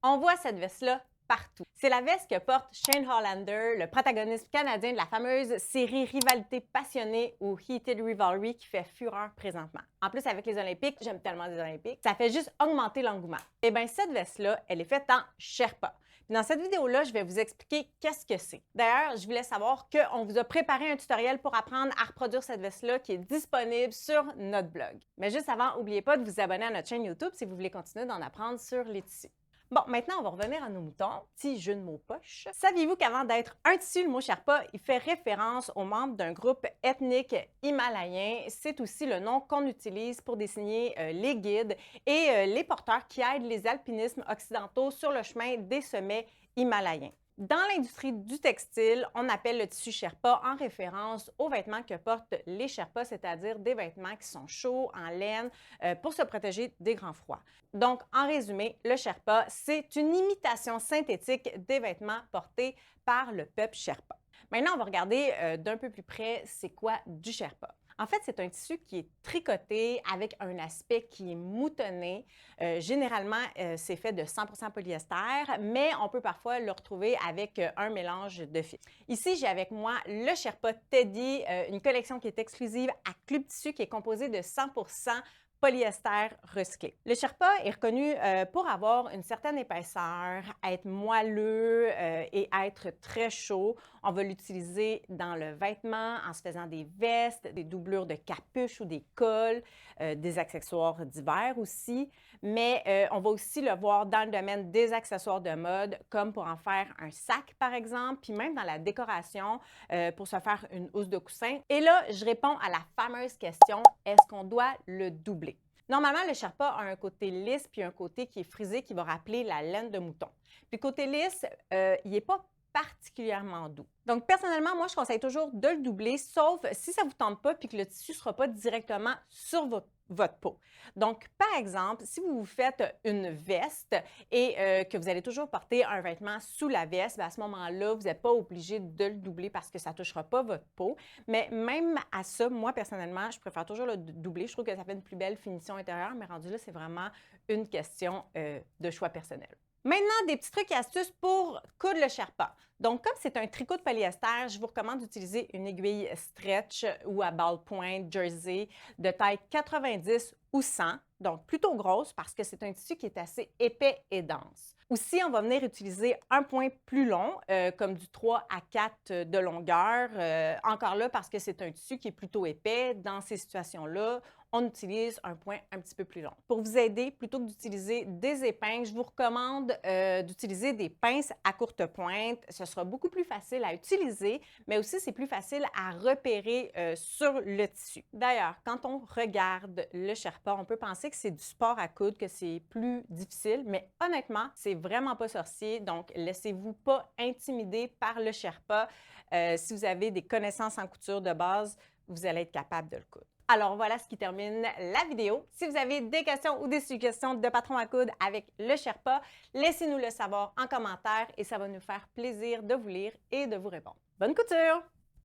On voit cette veste-là partout. C'est la veste que porte Shane Hollander, le protagoniste canadien de la fameuse série Rivalité passionnée ou Heated Rivalry qui fait fureur présentement. En plus, avec les Olympiques, j'aime tellement les Olympiques, ça fait juste augmenter l'engouement. Eh bien, cette veste-là, elle est faite en Sherpa. Puis dans cette vidéo-là, je vais vous expliquer qu'est-ce que c'est. D'ailleurs, je voulais savoir qu'on vous a préparé un tutoriel pour apprendre à reproduire cette veste-là qui est disponible sur notre blog. Mais juste avant, n'oubliez pas de vous abonner à notre chaîne YouTube si vous voulez continuer d'en apprendre sur les tissus. Bon, maintenant, on va revenir à nos moutons. Petit jeu de mots poche. Saviez-vous qu'avant d'être un tissu, le mot Sherpa, il fait référence aux membres d'un groupe ethnique himalayen. C'est aussi le nom qu'on utilise pour désigner les guides et les porteurs qui aident les alpinismes occidentaux sur le chemin des sommets himalayens. Dans l'industrie du textile, on appelle le tissu Sherpa en référence aux vêtements que portent les Sherpas, c'est-à-dire des vêtements qui sont chauds, en laine, pour se protéger des grands froids. Donc, en résumé, le Sherpa, c'est une imitation synthétique des vêtements portés par le peuple Sherpa. Maintenant, on va regarder d'un peu plus près c'est quoi du Sherpa. En fait, c'est un tissu qui est tricoté avec un aspect qui est moutonné. Généralement, c'est fait de 100% polyester, mais on peut parfois le retrouver avec un mélange de fils. Ici, j'ai avec moi le Sherpa Teddy, une collection qui est exclusive à Club Tissu qui est composée de 100% polyester recyclé. Le Sherpa est reconnu pour avoir une certaine épaisseur, être moelleux et être très chaud. On va l'utiliser dans le vêtement en se faisant des vestes, des doublures de capuche ou des cols, des accessoires d'hiver aussi. Mais on va aussi le voir dans le domaine des accessoires de mode, comme pour en faire un sac par exemple, puis même dans la décoration pour se faire une housse de coussin. Et là, je réponds à la fameuse question, est-ce qu'on doit le doubler? Normalement, le Sherpa a un côté lisse puis un côté qui est frisé qui va rappeler la laine de mouton. Puis côté lisse, il n'est pas particulièrement doux. Donc, personnellement, moi, je conseille toujours de le doubler, sauf si ça ne vous tente pas puis que le tissu ne sera pas directement sur votre peau. Donc, par exemple, si vous vous faites une veste et que vous allez toujours porter un vêtement sous la veste, bien, à ce moment-là, vous n'êtes pas obligé de le doubler parce que ça ne touchera pas votre peau. Mais même à ça, moi, personnellement, je préfère toujours le doubler. Je trouve que ça fait une plus belle finition intérieure, mais rendu là, c'est vraiment une question de choix personnel. Maintenant, des petits trucs et astuces pour coudre le Sherpa. Donc, comme c'est un tricot de polyester, je vous recommande d'utiliser une aiguille stretch ou à balle pointe jersey de taille 90 ou 100, donc plutôt grosse parce que c'est un tissu qui est assez épais et dense. Aussi, on va venir utiliser un point plus long, comme du 3 à 4 de longueur. Encore là, parce que c'est un tissu qui est plutôt épais. Dans ces situations-là, on utilise un point un petit peu plus long. Pour vous aider, plutôt que d'utiliser des épingles, je vous recommande d'utiliser des pinces à courte pointe. Ce sera beaucoup plus facile à utiliser, mais aussi c'est plus facile à repérer sur le tissu. D'ailleurs, quand on regarde le Sherpa, on peut penser que c'est du sport à coudre, que c'est plus difficile, mais honnêtement, c'est vraiment pas sorcier. Donc, laissez-vous pas intimider par le Sherpa. Si vous avez des connaissances en couture de base, vous allez être capable de le coudre. Alors voilà ce qui termine la vidéo. Si vous avez des questions ou des suggestions de patron à coudre avec le Sherpa, laissez-nous le savoir en commentaire et ça va nous faire plaisir de vous lire et de vous répondre. Bonne couture!